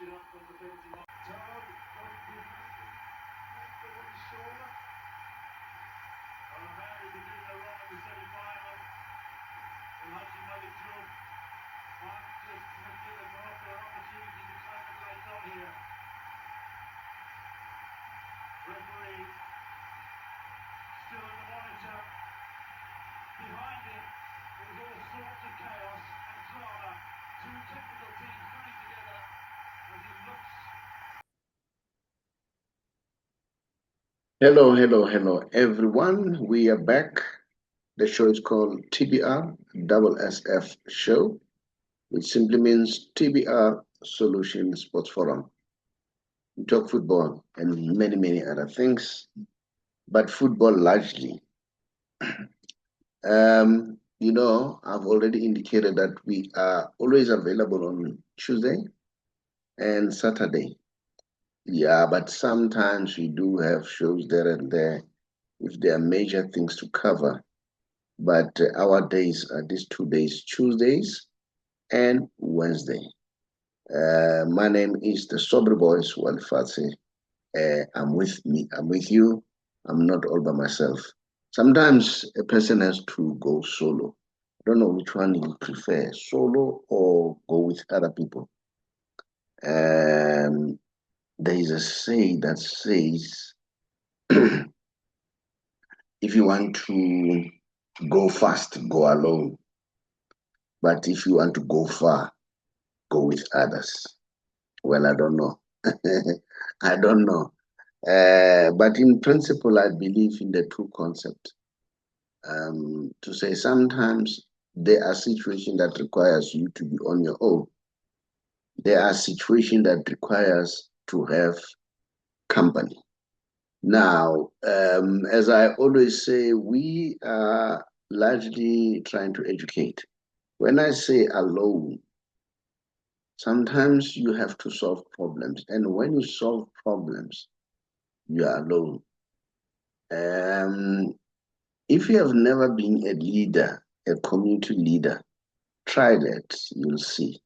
it up from the penalty line. Todd got it good. On his shoulder. A man who did no wrong in the semi-final. And Haji Malik Joe might just have given Morocco an opportunity to capitalize on here. Referee still in the monitor. Behind him, there was all sorts of chaos and drama. Two technical teams coming together as he looks. Hello, everyone. We are back. The show is called TBR SSF Show, which simply means TBR Solution Sports Forum. We talk football and many other things, but football largely. I've already indicated that we are always available on Tuesday and Saturday. Yeah, but sometimes we do have shows there and there if there are major things to cover. But our days are these 2 days, Tuesdays and Wednesday. My name is the Saubrey Boyz Walefatshe. I'm with you. I'm not all by myself. Sometimes a person has to go solo. I don't know which one you prefer, solo or go with other people. There is a saying that says, if you want to go fast, go alone. But if you want to go far, go with others. Well, I don't know. I don't know. But in principle, I believe in the two concepts. To say sometimes there are situations that requires you to be on your own. There are situations that requires to have company. Now, as I always say, we are largely trying to educate. When I say alone, sometimes you have to solve problems. And when you solve problems, you are alone. If you have never been a leader, a community leader, try that, you'll see.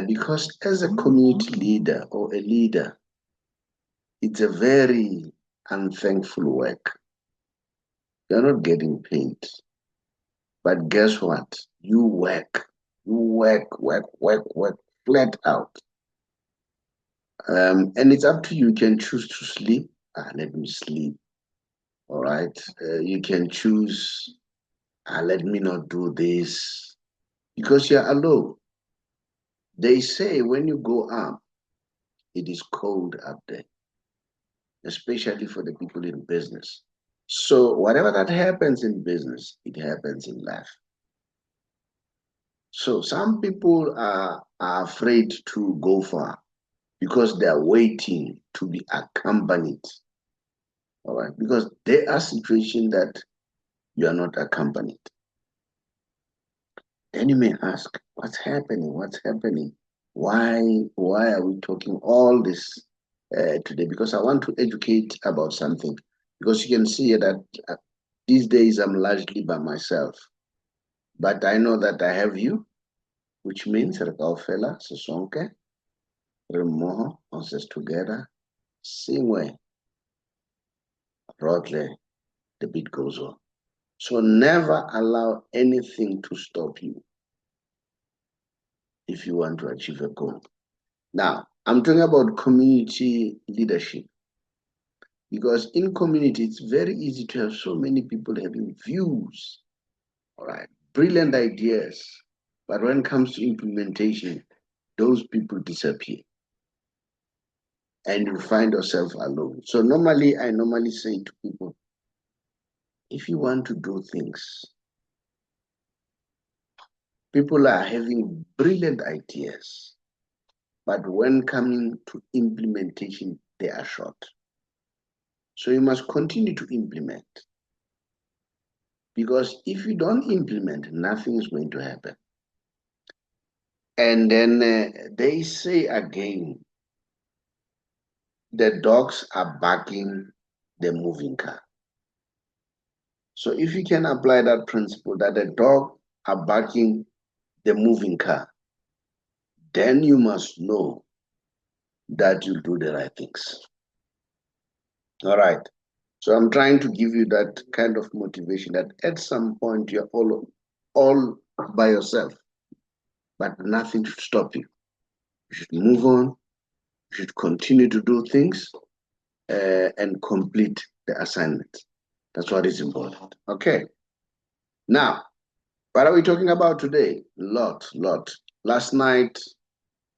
Because as a community leader or a leader, it's a very unthankful work. You're not getting paid. But guess what? You work flat out. And it's up to you. You can choose to sleep. Let me sleep. All right. You can choose, let me not do this. Because you're alone. They say when you go up, it is cold up there, especially for the people in business. So whatever that happens in business, it happens in life. So some people are afraid to go far because they are waiting to be accompanied. All right, because there are situations that you are not accompanied. Then you may ask, what's happening? What's happening? Why are we talking all this today? Because I want to educate about something. Because you can see that these days I'm largely by myself. But I know that I have you, which means Rekaofela, Sesonke, Remoho, us together, same way. Broadly, the beat goes on. So never allow anything to stop you if you want to achieve a goal. Now, I'm talking about community leadership. Because in community, it's very easy to have so many people having views, all right, brilliant ideas. But when it comes to implementation, those people disappear. And you find yourself alone. So I normally say to people, if you want to do things, people are having brilliant ideas, but when coming to implementation, they are short. So you must continue to implement. Because if you don't implement, nothing is going to happen. And then they say again, the dogs are barking the moving car. So if you can apply that principle that the dog are barking the moving car, then you must know that you do the right things. All right. So I'm trying to give you that kind of motivation that at some point you're all by yourself, but nothing should stop you. You should move on. You should continue to do things and complete the assignment. That's what is important. Okay. Now, what are we talking about today? Lot. Last night,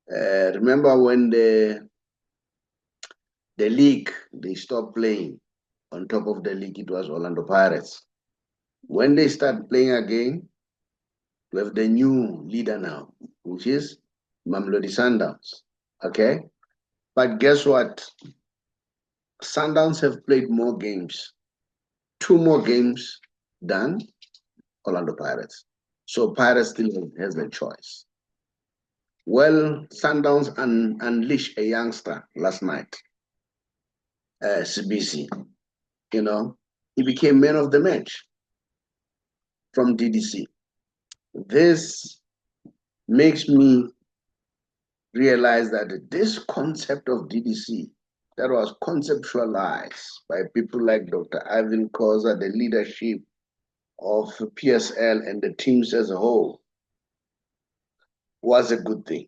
remember when the league, they stopped playing. On top of the league, it was Orlando Pirates. When they start playing again, we have the new leader now, which is Mamelodi Sundowns. Okay? But guess what? Sundowns have played more games, 2 more games than Orlando Pirates. So Pirates still has the choice. Well, Sundowns unleashed a youngster last night, CBC. You know, he became man of the match from DDC. This makes me realize that this concept of DDC that was conceptualized by people like Dr. Ivan Koza, the leadership of PSL and the teams as a whole, was a good thing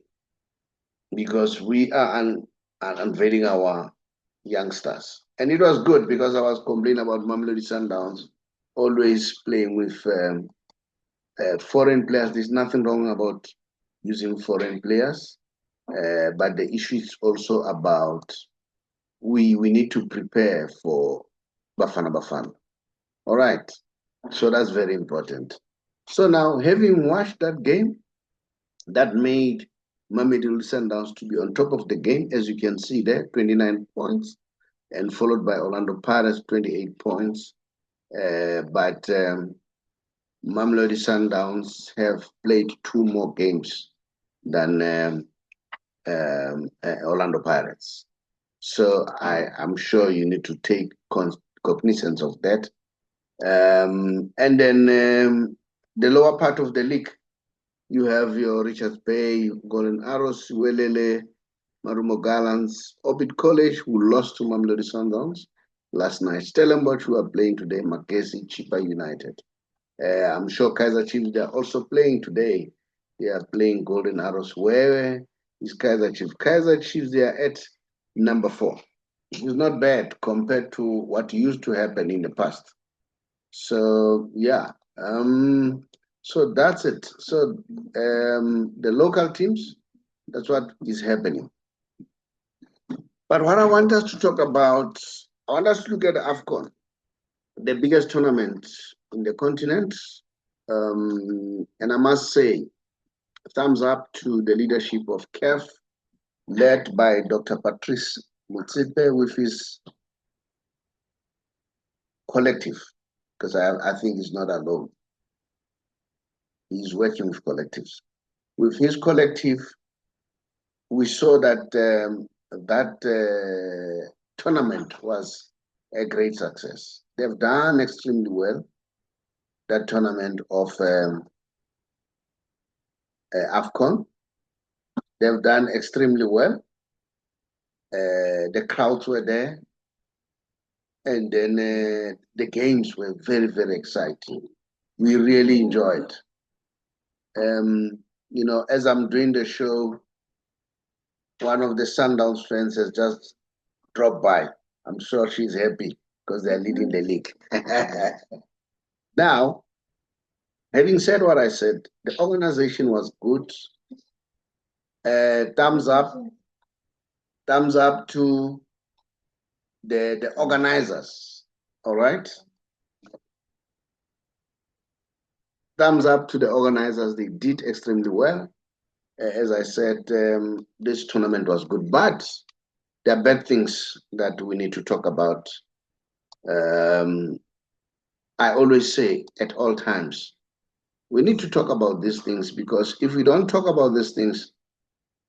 because we are unveiling our youngsters. And it was good because I was complaining about Mamelodi Sundowns always playing with foreign players. There's nothing wrong about using foreign players, but the issue is also about we need to prepare for Bafana. All right, so that's very important. So now, having watched that game, that made Mamelodi Sundowns to be on top of the game, as you can see there, 29 points, and followed by Orlando Pirates, 28 points. But Mamelodi Sundowns have played 2 more games than Orlando Pirates. So I'm sure you need to take cognizance of that. And then the lower part of the league, you have your Richards Bay, Golden Arrows, Welele, Marumo Gallants, Orbit College, who lost to Mamelodi Sundowns last night. Stellenbosch, who are playing today, Makesi, Chipa United. I'm sure Kaiser Chiefs, they are also playing today. They are playing Golden Arrows. Where is Kaiser Chiefs? Kaiser Chiefs, they are at number 4. It's not bad compared to what used to happen in the past. So, yeah. So that's it. So the local teams, that's what is happening. But what I want us to talk about, I want us to look at AFCON, the biggest tournament in the continent. And I must say, thumbs up to the leadership of CAF, led by Dr. Patrice Motsepe with his collective, because I think he's not alone. He's working with collectives. With his collective, we saw that tournament was a great success. They've done extremely well, that tournament of AFCON. They've done extremely well. The crowds were there. And then the games were very, very exciting. We really enjoyed. You know, as I'm doing the show, one of the Sundowns friends has just dropped by. I'm sure she's happy because they're leading the league. Now, having said what I said, the organization was good. Thumbs up to the organizers. All right. Thumbs up to the organizers. They did extremely well. As I said, this tournament was good, but there are bad things that we need to talk about. I always say at all times, we need to talk about these things because if we don't talk about these things,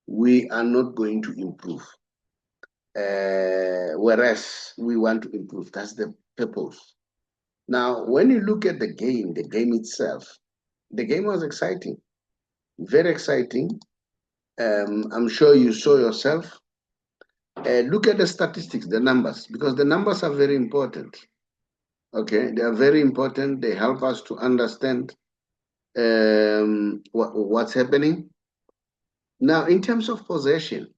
we are not going to improve. Whereas we want to improve, that's the purpose. Now, when you look at the game itself, the game was exciting, very exciting. I'm sure you saw yourself look at the statistics, the numbers, because the numbers are very important. Okay, they are very important. They help us to understand what's happening. Now, in terms of possession,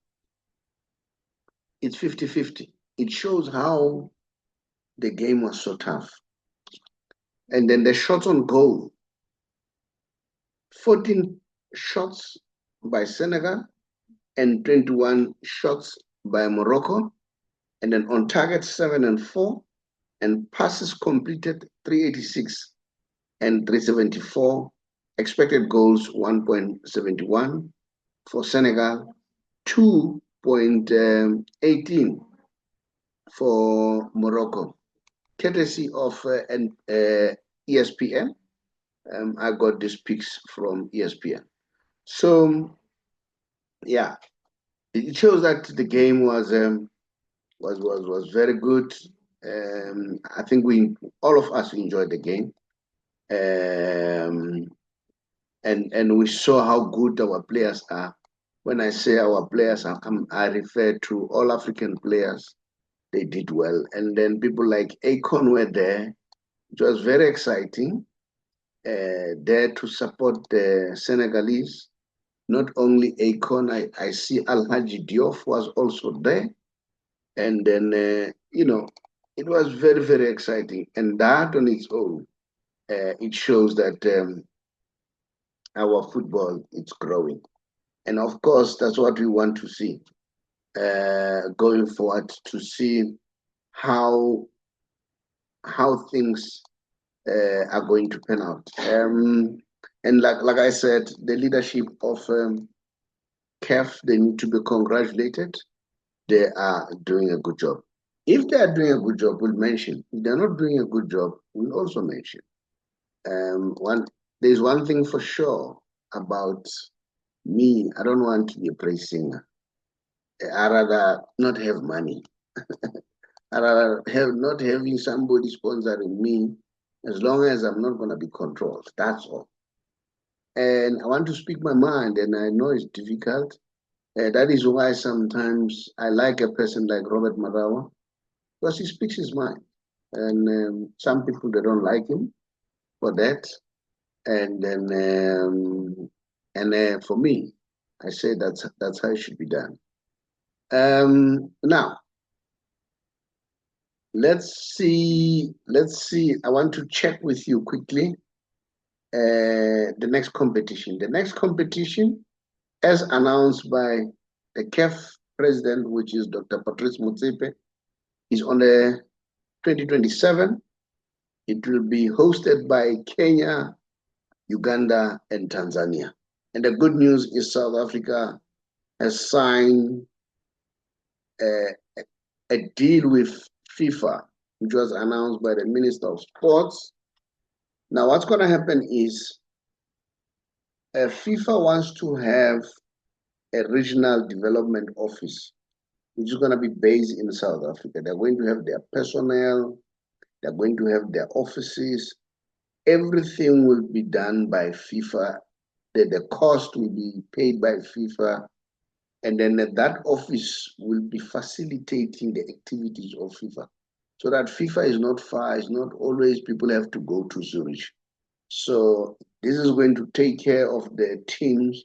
it's 50-50. It shows how the game was so tough. And then the shots on goal, 14 shots by Senegal and 21 shots by Morocco. And then on target, 7 and 4. And passes completed, 386 and 374. Expected goals, 1.71 for Senegal, 2.18 for Morocco. Courtesy of ESPN, I got these picks from ESPN. So, yeah, it shows that the game was very good. I think all of us enjoyed the game, and we saw how good our players are. When I say our players, I refer to all African players. They did well, and then people like Akon were there. It was very exciting. There to support the Senegalese. Not only Akon, I see Alhaji Diouf was also there. And then, it was very, very exciting. And that on its own, it shows that our football is growing. And of course, that's what we want to see going forward, to see how things are going to pan out. And like I said, the leadership of CAF, they need to be congratulated. They are doing a good job. If they are doing a good job, we'll mention. If they're not doing a good job, we'll also mention. There's one thing for sure about me. I don't want to be a praise singer. I rather not have money. I rather not having somebody sponsoring me, as long as I'm not going to be controlled. That's all. And I want to speak my mind, and I know it's difficult. That is why sometimes I like a person like Robert Marawa, because he speaks his mind. And some people, they don't like him for that. And then, for me, I say that's how it should be done. Now, let's see. I want to check with you quickly the next competition. The next competition, as announced by the CAF president, which is Dr. Patrice Motsepe, is on the 2027. It will be hosted by Kenya, Uganda, and Tanzania. And the good news is South Africa has signed a deal with FIFA, which was announced by the Minister of Sports. Now, what's going to happen is FIFA wants to have a regional development office, which is going to be based in South Africa. They're going to have their personnel, they're going to have their offices. Everything will be done by FIFA. The cost will be paid by FIFA. And then that office will be facilitating the activities of FIFA. So that FIFA is not far, it's not always people have to go to Zurich. So this is going to take care of the teams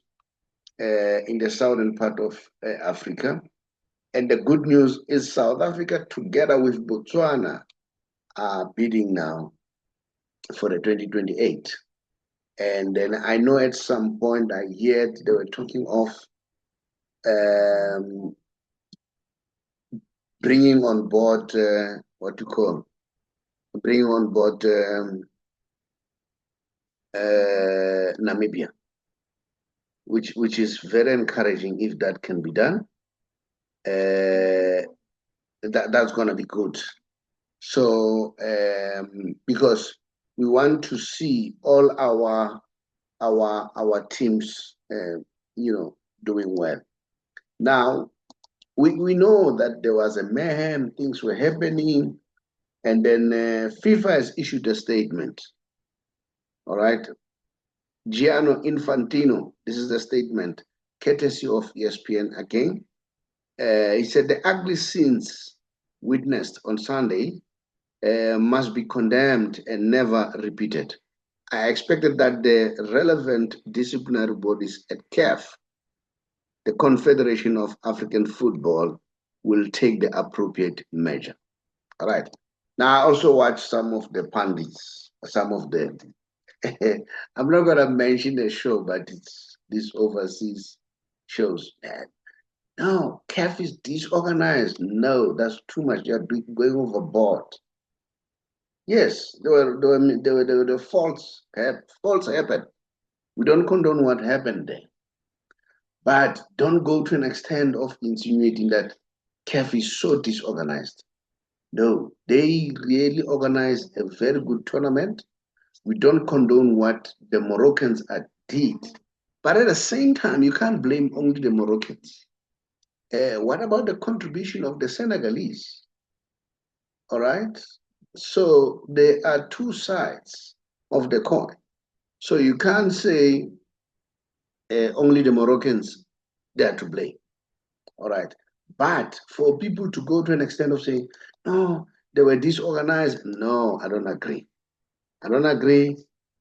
in the southern part of Africa. And the good news is South Africa, together with Botswana, are bidding now for the 2028. And then I know at some point I heard they were talking of bringing on board bringing on board Namibia, which is very encouraging. If that can be done, that's going to be good. So because we want to see all our teams doing well. Now we know that there was a mayhem, things were happening, and then FIFA has issued a statement. All right, Gianni Infantino, this is the statement, courtesy of ESPN again. He said the ugly scenes witnessed on Sunday must be condemned and never repeated. I expected that the relevant disciplinary bodies at CAF, the Confederation of African Football, will take the appropriate measure. All right. Now, I also watched some of the pundits, some of the, I'm not going to mention the show, but it's these overseas shows. No, CAF is disorganized. No, that's too much. You're going overboard. Yes, there were the faults happened. We don't condone what happened there. But don't go to an extent of insinuating that CAF is so disorganized. No, they really organized a very good tournament. We don't condone what the Moroccans did. But at the same time, you can't blame only the Moroccans. What about the contribution of the Senegalese? All right. So there are two sides of the coin. So you can't say only the Moroccans they are to blame. All right. But for people to go to an extent of saying, no, they were disorganized. No, I don't agree. I don't agree.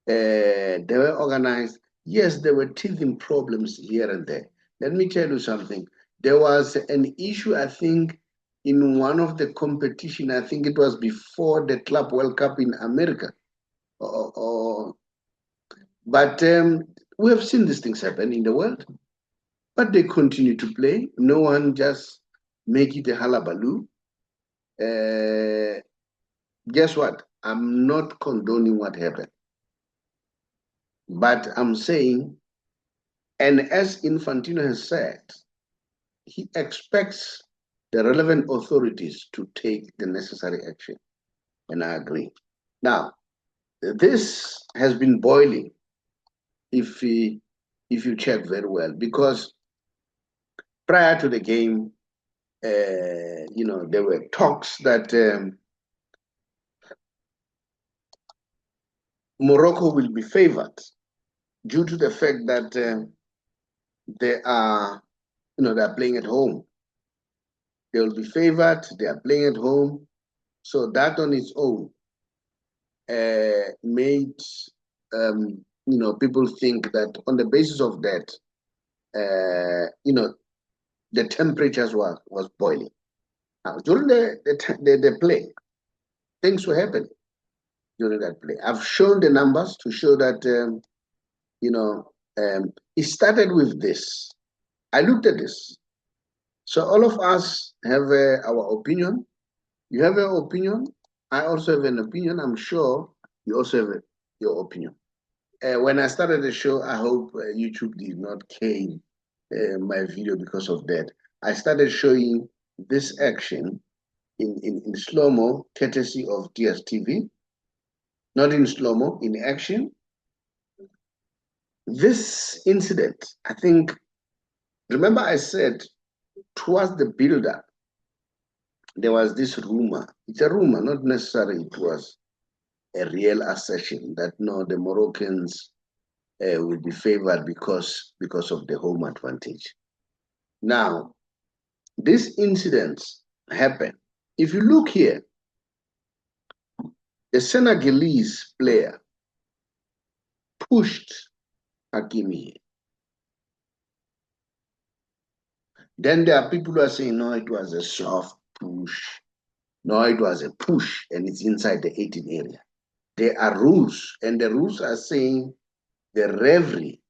They were organized. Yes, there were teething problems here and there. Let me tell you something. There was an issue, I think, in one of the competition. I think it was before the Club World Cup in America. But we have seen these things happen in the world. But they continue to play. No one just make it a hullabaloo. Guess what? I'm not condoning what happened. But I'm saying, and as Infantino has said, he expects the relevant authorities to take the necessary action. And I agree. Now, this has been boiling, if you check very well, because prior to the game, there were talks that Morocco will be favored due to the fact that they are playing at home. They will be favored. They are playing at home, so that on its own made people think that on the basis of that, the temperatures was boiling. Now during the play, things were happening during that play. I've shown the numbers to show that it started with this. I looked at this. So all of us have our opinion. You have your opinion. I also have an opinion. I'm sure you also have your opinion. When I started the show, I hope YouTube did not cane my video because of that. I started showing this action in slow-mo, courtesy of DSTV. Not in slow-mo, in action. This incident, I think, remember I said towards the build-up, there was this rumor. It's a rumor, not necessarily it was a real assertion that no, the Moroccans will be favored because of the home advantage. Now, this incident happened. If you look here, the Senegalese player pushed Hakimi. Then there are people who are saying, no, it was a soft push. No, it was a push, and it's inside the 18 area. There are rules, and the rules are saying the referee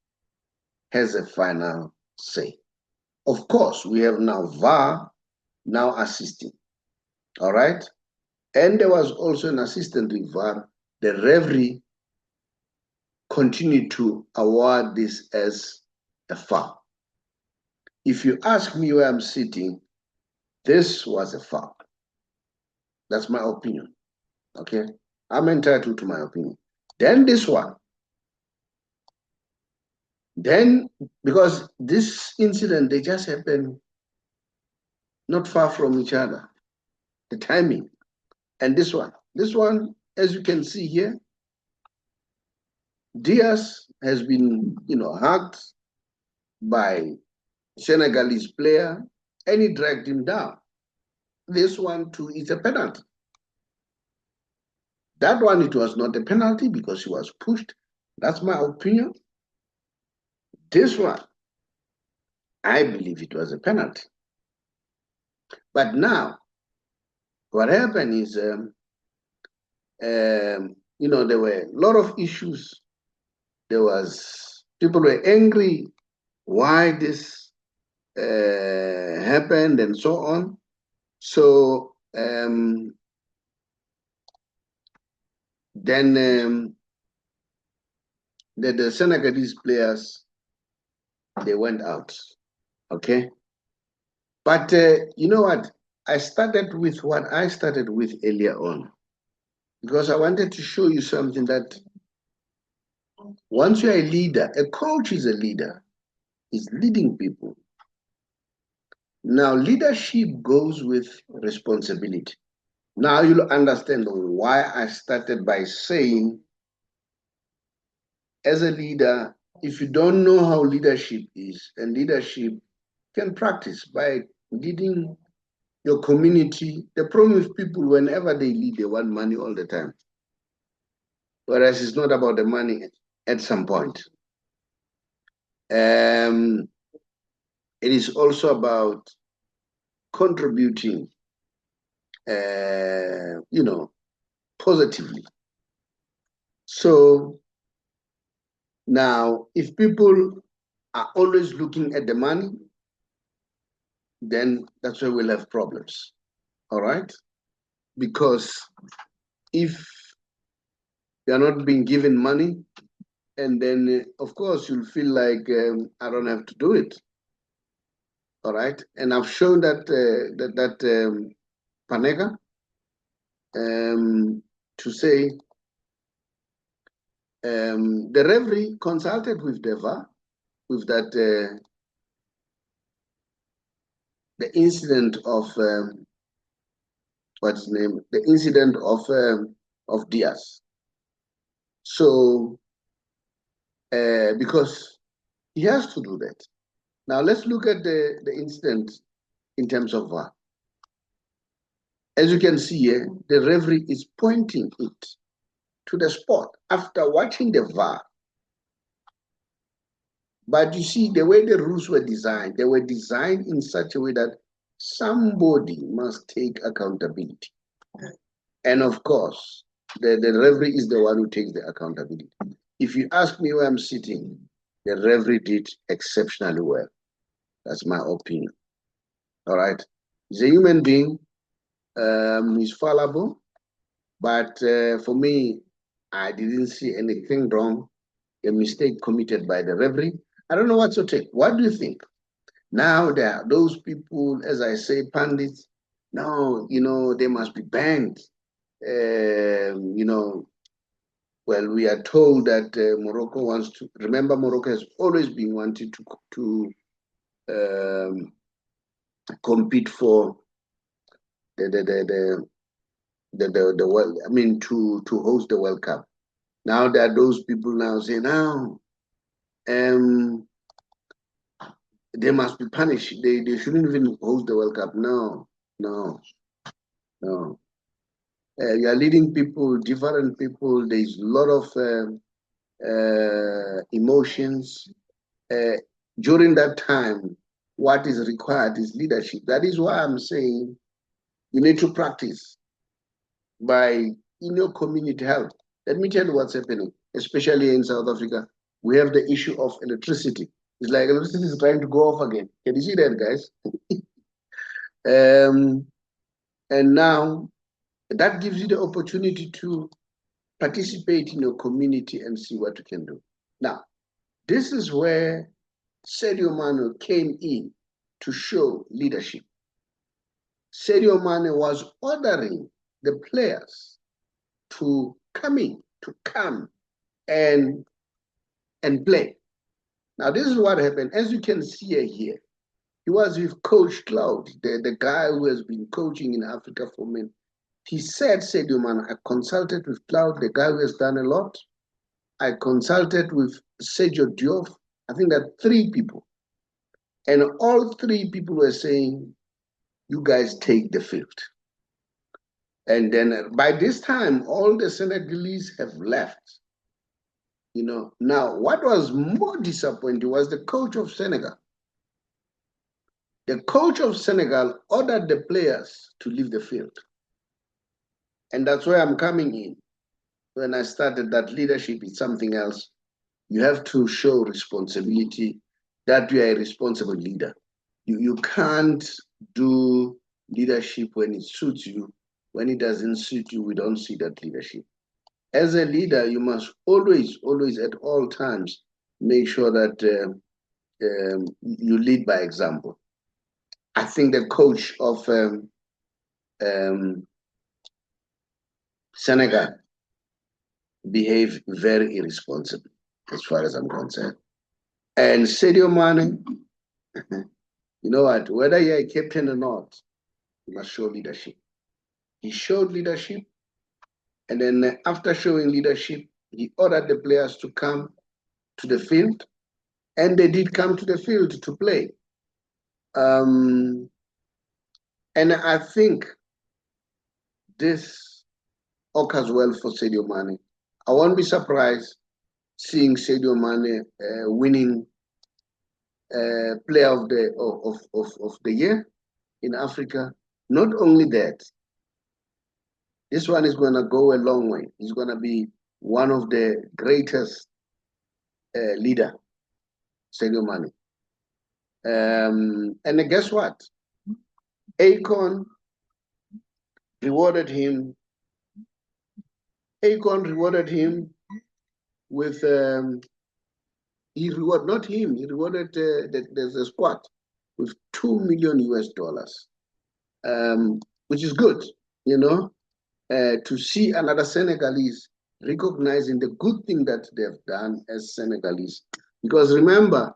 has a final say. Of course, we have now VAR now assisting. All right? And there was also an assistant with VAR. The referee continued to award this as a foul. If you ask me where I'm sitting, this was a foul. That's my opinion. Okay? I'm entitled to my opinion. Then this one. Then, because this incident, they just happened not far from each other. The timing. And this one, as you can see here, Diaz has been, hugged by Senegalese player. and he dragged him down. This one too is a penalty. That one, it was not a penalty because he was pushed. That's my opinion. This one, I believe it was a penalty. But now, what happened is, you know, there were a lot of issues. People were angry why this happened and so on. So then the Senegalese players, they went out, okay? But you know what? I started with what I started with earlier on, because I wanted to show you something that once you're a leader, a coach is a leader, he's leading people. Now, leadership goes with responsibility. Now you'll understand why I started by saying, as a leader, if you don't know how leadership is, and leadership can practice by leading your community. The problem with people, whenever they lead, they want money all the time. Whereas it's not about the money at some point. It is also about contributing, you know, positively. So now, if people are always looking at the money, then that's where we'll have problems, all right? Because if you're not being given money, and then, of course, you'll feel like, I don't have to do it, all right? And I've shown that, Panega, to say, the referee consulted with Deva, with that, the incident of, what's his name? The incident of Diaz. So, because he has to do that. Now let's look at the incident in terms of VAR. As you can see here, the referee is pointing it to the spot after watching the VAR. But you see, the way the rules were designed, they were designed in such a way that somebody must take accountability. And of course, the referee is the one who takes the accountability. If you ask me where I'm sitting, the referee did exceptionally well. That's my opinion. All right. He's a human being. He's fallible. But for me, I didn't see anything wrong, a mistake committed by the referee. I don't know what's your take. What do you think? Now there are those people, as I say, pundits, no, you know, they must be banned. You know, well, we are told that Morocco wants to, remember, Morocco has always been wanting to compete for the world, I mean, to host the World Cup. Now there are those people now saying, now, they must be punished. They shouldn't even host the World Cup. No. You are leading people, different people. There's a lot of emotions. During that time, what is required is leadership. That is why I'm saying you need to practice by in your community health. Let me tell you what's happening, especially in South Africa. We have the issue of electricity. It's like electricity is trying to go off again. Can you see that, guys? And now that gives you the opportunity to participate in your community and see what you can do. Now, this is where Sadio Mane came in to show leadership. Sadio Mane was ordering the players to come and play. Now, this is what happened. As you can see here, he was with Coach Cloud, the guy who has been coaching in Africa for many. He said, Sadio Mane, I consulted with Cloud, the guy who has done a lot. I consulted with Sergio Diop. I think that 3 people. And all three people were saying, you guys take the field. And then by this time, all the Senegalese have left. Now what was more disappointing was the coach of Senegal. The coach of Senegal ordered the players to leave the field. And that's where I'm coming in. When I started that leadership is something else. You have to show responsibility that you are a responsible leader. You can't do leadership when it suits you. When it doesn't suit you, we don't see that leadership. As a leader, you must always at all times, make sure that you lead by example. I think the coach of Senegal behaved very irresponsibly, as far as I'm concerned. And Sadio Mane, you know what? Whether you're a captain or not, you must show leadership. He showed leadership, and then after showing leadership, he ordered the players to come to the field, and they did come to the field to play. And I think this occurs well for Sadio Mane. I won't be surprised seeing Sadio Mane winning Player of the Year in Africa. Not only that, this one is going to go a long way. He's going to be one of the greatest leader, Sadio Mane. And guess what? AFCON rewarded him. AFCON rewarded him with he rewarded the squad with $2 million US, which is good, to see another Senegalese recognizing the good thing that they've done as Senegalese. Because remember,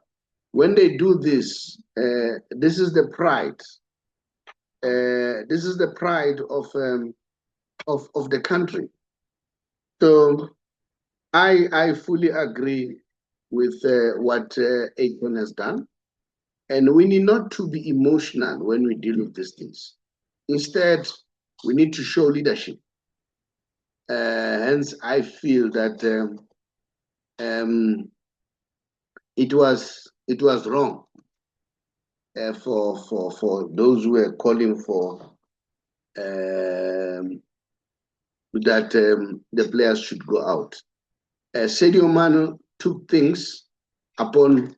when they do this, this is the pride. This is the pride of the country. So I fully agree with what AFCON has done. And we need not to be emotional when we deal with these things. Instead, we need to show leadership. Hence, I feel that it was wrong for those who were calling for that the players should go out. Sadio Mane took things upon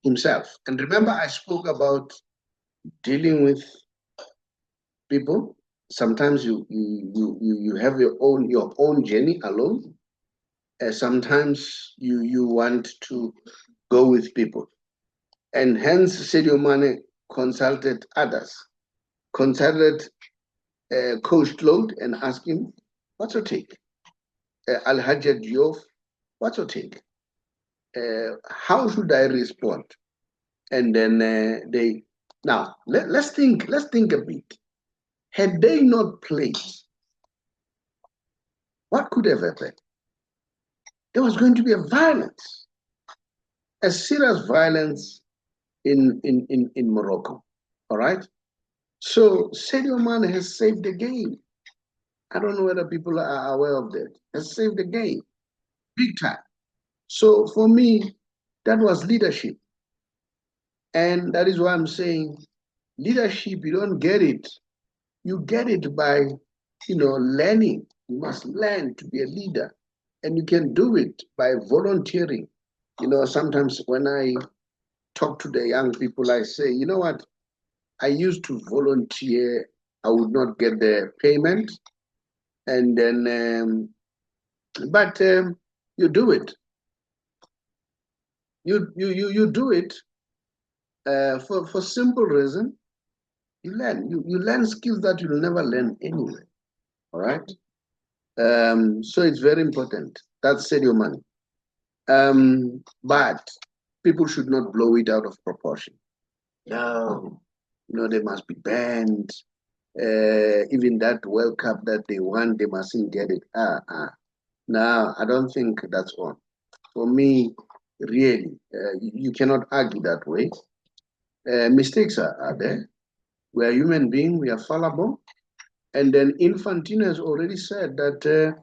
himself. And remember, I spoke about dealing with people. Sometimes you have your own journey alone. Sometimes you want to go with people. And hence Sadio Mane consulted others, consulted Coach Claude and asked him, what's your take? Al-Hajjaj Diouf, what's your take? How should I respond? And then let's think a bit. Had they not played, what could have happened? There was going to be a violence, a serious violence in Morocco. All right. So Sadio Mane has saved the game. I don't know whether people are aware of that. Has saved the game, big time. So for me, that was leadership. And that is why I'm saying leadership, you don't get it. You get it by, learning. You must learn to be a leader. And you can do it by volunteering. Sometimes when I talk to the young people, I say, you know what? I used to volunteer. I would not get the payment. And then, but you do it. You do it for simple reason. You learn. You learn skills that you'll never learn anyway. All right. So it's very important. That's Sadio Mane. But people should not blow it out of proportion. No, they must be banned. Even that World Cup that they won, they mustn't get it. No, I don't think that's on. For me, really, you cannot argue that way. Mistakes are there. We are human beings, we are fallible. And then Infantino has already said that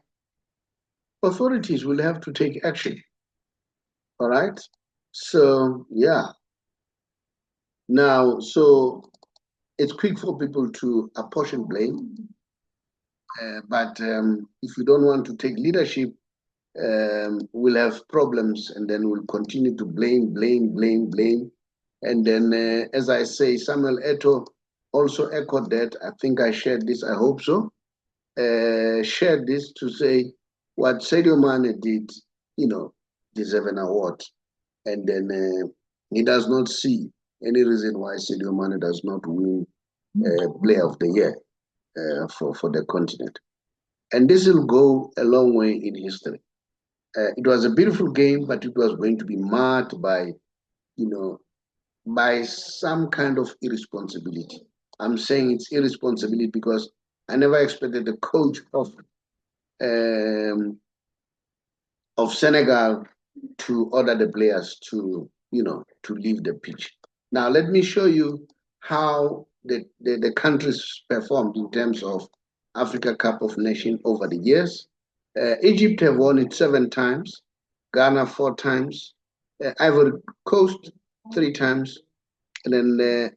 authorities will have to take action. All right. So, yeah. Now, so it's quick for people to apportion blame. But if you don't want to take leadership, we'll have problems, and then we'll continue to blame. And then, as I say, Samuel Eto'o also echoed that. I think I shared this, I hope so. Shared this to say what Sadio Mane did, deserve an award. And then he does not see any reason why Sadio Mane does not win Player of the Year for the continent. And this will go a long way in history. It was a beautiful game, but it was going to be marred by, by some kind of irresponsibility. I'm saying it's irresponsibility because I never expected the coach of Senegal to order the players to leave the pitch. Now let me show you how the countries performed in terms of Africa Cup of Nations over the years. Egypt have won it 7 times, Ghana 4 times, Ivory Coast 3 times, and then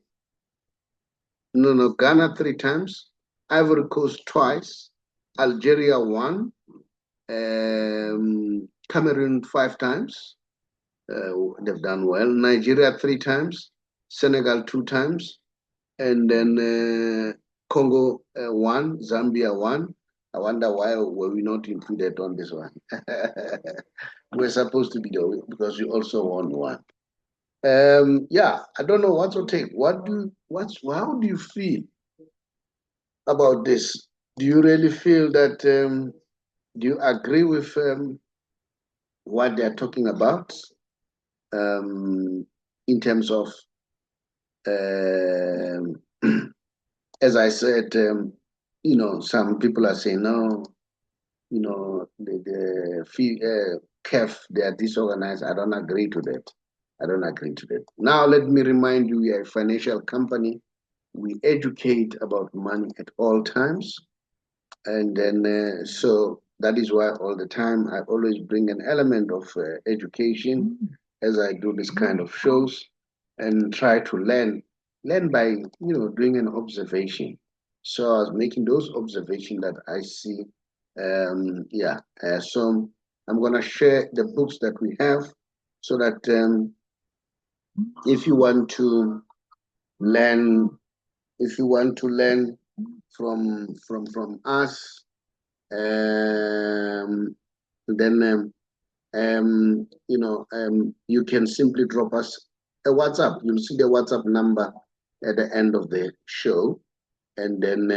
Ghana 3 times, Ivory Coast twice, Algeria 1, Cameroon 5 times. They've done well. Nigeria 3 times, Senegal 2 times, and then Congo 1, Zambia 1. I wonder why were we not included on this one. We're supposed to be there because we also won 1. Yeah, I don't know what to take. How do you feel about this? Do you really feel that? Do you agree with what they're talking about in terms of, as I said, some people are saying no. The CAF, they are disorganized. I don't agree to that. Now, let me remind you, we are a financial company. We educate about money at all times. And then, so that is why all the time I always bring an element of education as I do this kind of shows and try to learn by, doing an observation. So I was making those observations that I see. So I'm going to share the books that we have so that if you want to learn, from us, then you can simply drop us a WhatsApp. You'll see the WhatsApp number at the end of the show, and then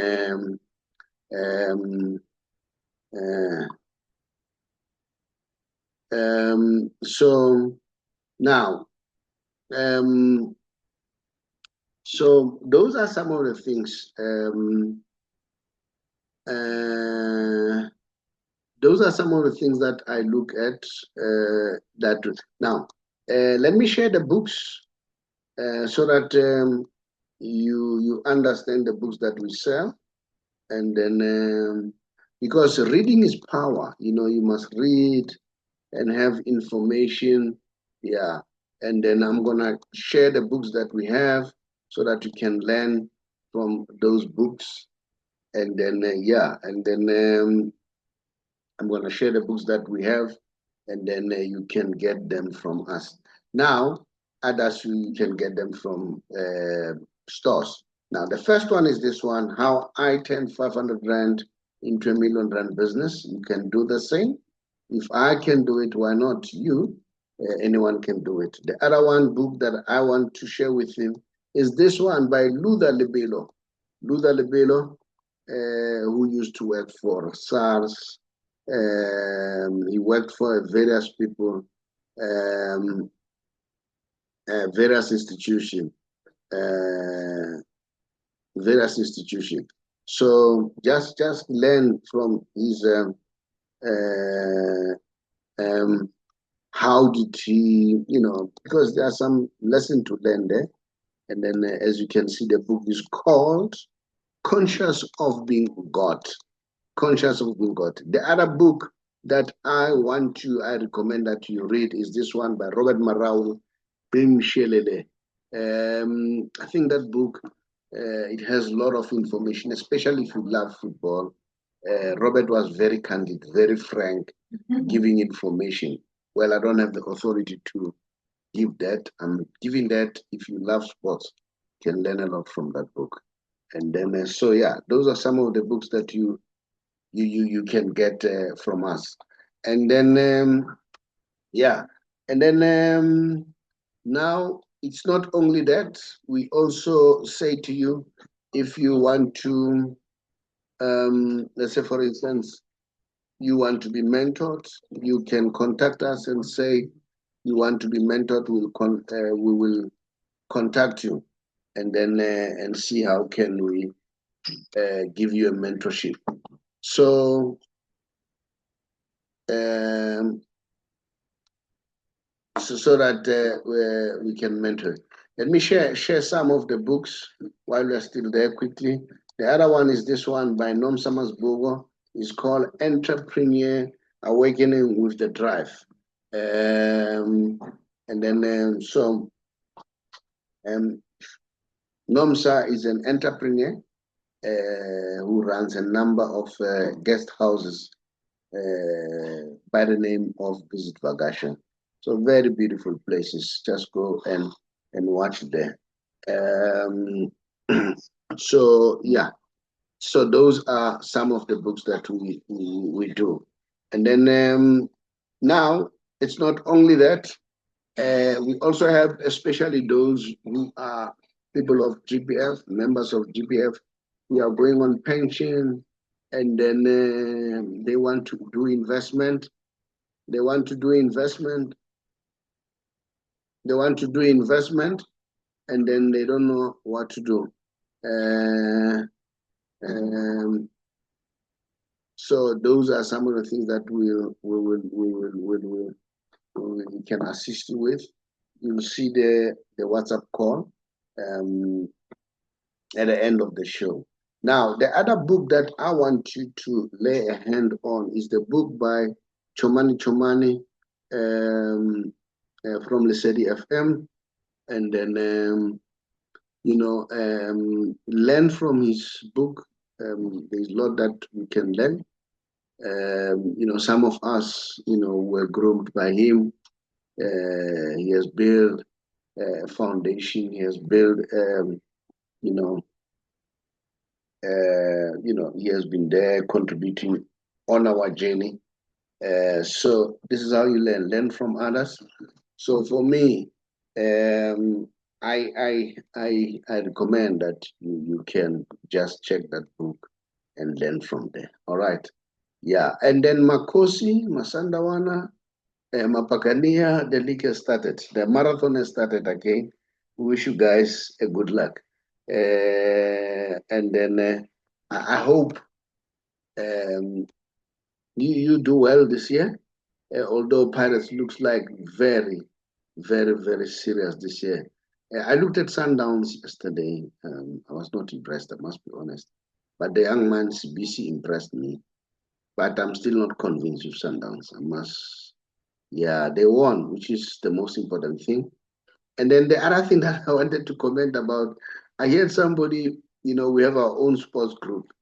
so now, so those are some of the things. Those are some of the things that I look at. Now, let me share the books so that you understand the books that we sell, and then because reading is power. You must read and have information. Yeah, and then I'm gonna share the books that we have so that you can learn from those books, and then I'm going to share the books that we have, and then you can get them from us. Now, others you can get them from stores. Now, the first one is this one, How I Turned 500 Rand into a Million Rand Business. You can do the same. If I can do it, why not you? Anyone can do it. The other one book that I want to share with you is this one by Luther Lebelo. Luther Lebelo, who used to work for SARS. He worked for various people, various institutions. So just learn from his how did he, because there are some lesson to learn there. And then, as you can see, the book is called Conscious of Being God. Conscious of Being God. The other book that I recommend that you read is this one by Robert Marau, Bim Shelele. I think that book, it has a lot of information, especially if you love football. Robert was very candid, very frank, giving information. Well, I don't have the authority to give that. I'm giving that. If you love sports, you can learn a lot from that book. And then, so yeah, those are some of the books that you can get from us. And then, yeah, and then now it's not only that. We also say to you, if you want to, let's say, for instance, you want to be mentored, you can contact us and say you want to be mentored. We will contact you, and then and see how can we give you a mentorship. So so that we can mentor. Let me share some of the books while we're still there quickly. The other one is this one by Nom Bogo. It's called Entrepreneur Awakening with the Drive. And then Nomsa is an entrepreneur who runs a number of guest houses by the name of Visit Vagasha. So very beautiful places. Just go and watch there. So yeah. So those are some of the books that we do. And then now it's not only that. We also have especially those who are people of GPF, members of GPF, who are going on pension, and then they want to do investment. They want to do investment. They want to do investment, and then they don't know what to do. So those are some of the things that we can assist you with. You'll see the WhatsApp call at the end of the show. Now, the other book that I want you to lay a hand on is the book by Chomani from Lesedi FM, and then learn from his book. There's a lot that we can learn. Some of us, were groomed by him. He has built a foundation. He has built, he has been there contributing on our journey. So this is how you learn from others. So for me, I recommend that you can just check that book and learn from there. All right. Yeah. And then Makosi, Masandawana, Mapakania, the league has started. The marathon has started again. We wish you guys a good luck. And then I hope you do well this year. Although Pirates looks like very, very, very serious this year. I looked at Sundowns yesterday. I was not impressed, I must be honest. But the young man CBC impressed me. But I'm still not convinced with Sundowns. Yeah, they won, which is the most important thing. And then the other thing that I wanted to comment about, I heard somebody, we have our own sports group.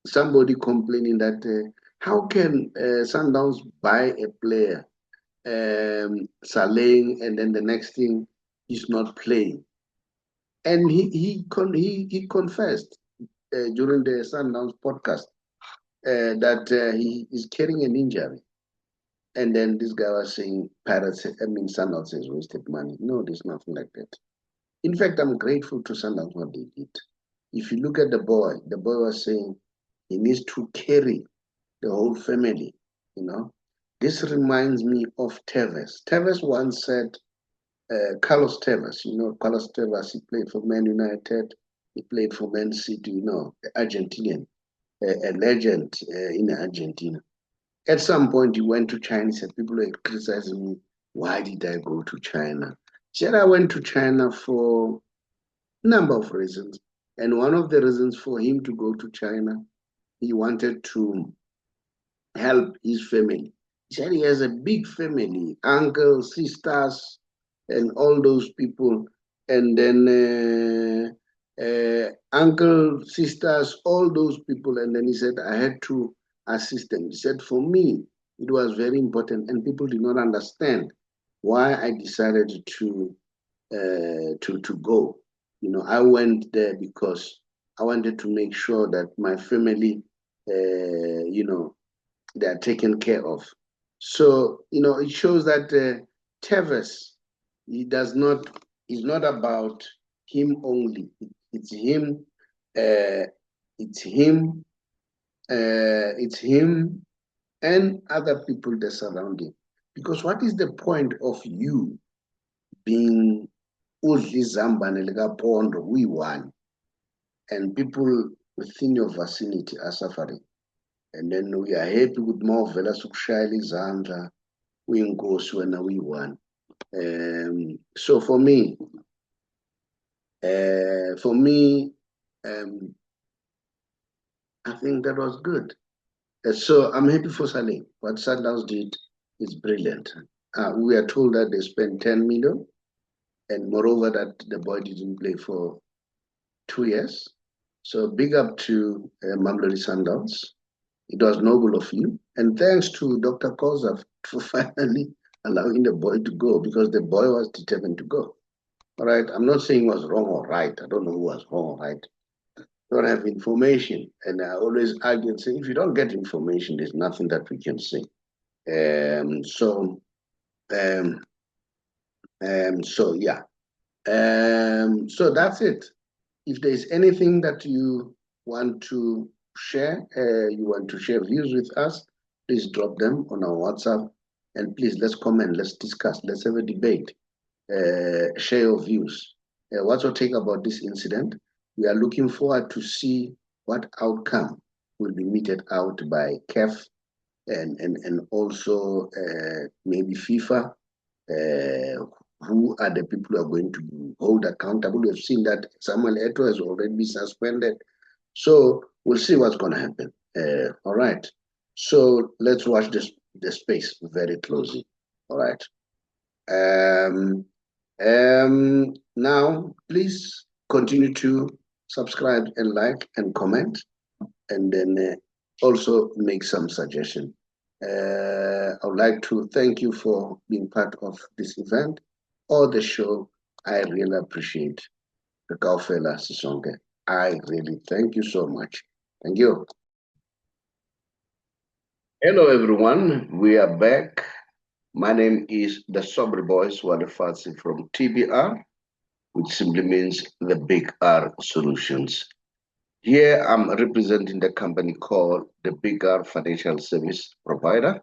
Somebody complaining that how can Sundowns buy a player, Saleh, and then the next thing he's not playing? And he confessed during the Sundowns podcast that he is carrying an injury. And then this guy was saying, Sundowns has wasted money. No, there's nothing like that. In fact, I'm grateful to Sundowns what they did. If you look at the boy was saying he needs to carry the whole family, This reminds me of Tevez. Tevez once said, Carlos Tevez, Carlos Tevez, he played for Man United, he played for Man City, the Argentinian, a legend in Argentina. At some point, he went to China. He said, people are criticizing me. Why did I go to China? He said, I went to China for a number of reasons. And one of the reasons for him to go to China, he wanted to help his family. He said he has a big family, uncles, sisters, and all those people. And then uncle, sisters, all those people. And then he said, I had to assist them. He said, for me, it was very important, and people did not understand why I decided to go. You know, I went there because I wanted to make sure that my family, you know, they are taken care of. So, you know, it shows that Tevez, he does not, it's not about him only. It's him, uh, it's him, it's him and other people that surround him. Because what is the point of you being udlizambane likapondo we-one and people within your vicinity are suffering? And then we are happy with more vela sukushayela izandla uyinkosi wena we-one. So for me, I think that was good. So I'm happy for Saleh. What Sundowns did is brilliant. We are told that they spent 10 million, and moreover that the boy didn't play for 2 years. So big up to Mamelodi Sundowns. It was noble of you. And thanks to Dr. Koza for finally allowing the boy to go, because the boy was determined to go. All right, I'm not saying it was wrong or right. I don't know who was wrong or right. I don't have information. And I always argue and say, if you don't get information, there's nothing that we can say. So yeah. So that's it. If there's anything that you want to share, views with us, please drop them on our WhatsApp. And please, let's comment, let's discuss, let's have a debate. Share your views. What's your take about this incident? We are looking forward to see what outcome will be meted out by CAF and also maybe FIFA. Who are the people who are going to hold accountable? We've seen that Samuel Eto'o has already been suspended. So we'll see what's going to happen. All right. So let's watch the space very closely. All right. Now, please continue to subscribe and like and comment, and then also make some suggestion. I would like to thank you for being part of this event or the show. I really appreciate the Kaufela Sisonke. I really thank you so much. Thank you. Hello, everyone. We are back. My name is the Saubrey Boyz Walefatshe from TBR, which simply means the Big R Solutions. Here I'm representing the company called the Big R Financial Service Provider,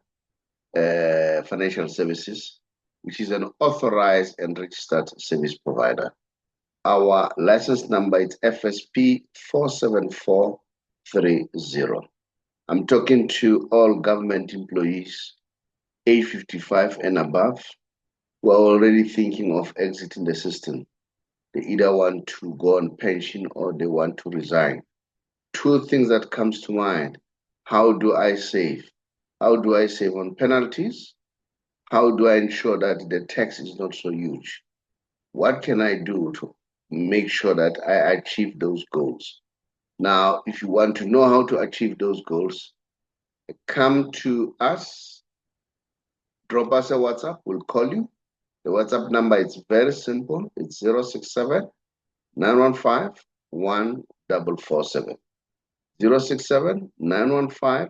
Financial Services, which is an authorized and registered service provider. Our license number is FSP 47430. I'm talking to all government employees, age 55 and above, who are already thinking of exiting the system. They either want to go on pension or they want to resign. Two things that comes to mind: how do I save? How do I save on penalties? How do I ensure that the tax is not so huge? What can I do to make sure that I achieve those goals? Now, if you want to know how to achieve those goals, come to us, drop us a WhatsApp, we'll call you. The WhatsApp number is very simple. It's 067 915 1447. 067 915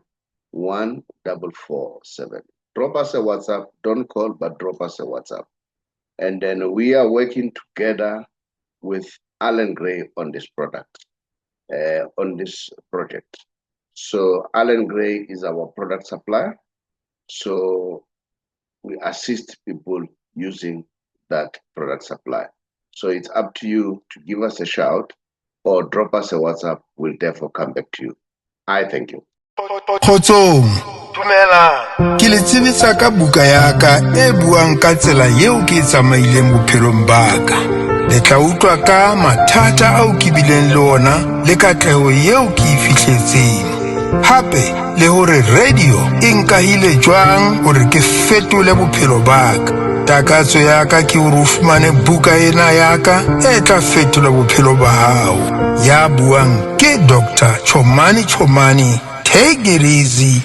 1447. Drop us a WhatsApp. Don't call, but drop us a WhatsApp. And then we are working together with Allen Gray on this product, on this project. So Allen Gray is our product supplier. So we assist people using that product supply. So it's up to you to give us a shout or drop us a WhatsApp. We'll therefore come back to you. I thank you. Dumela. Ke le tsebisa ka buka ya ka e buang ka tsela yeo ke tsamaileng bophelong ba ka. Le tla utlwa ka mathata ao ke bileng le ona le katleho yeo ke e fihletseng. Hape le hore radio e nkahile jwang hore ke fetole bophelo ba ka. Takatso ya ka ke hore o fumane buka ena ya ka e tla fetola bophelo ba hao. Ya buang ke Dr. Chomani. Take it easy.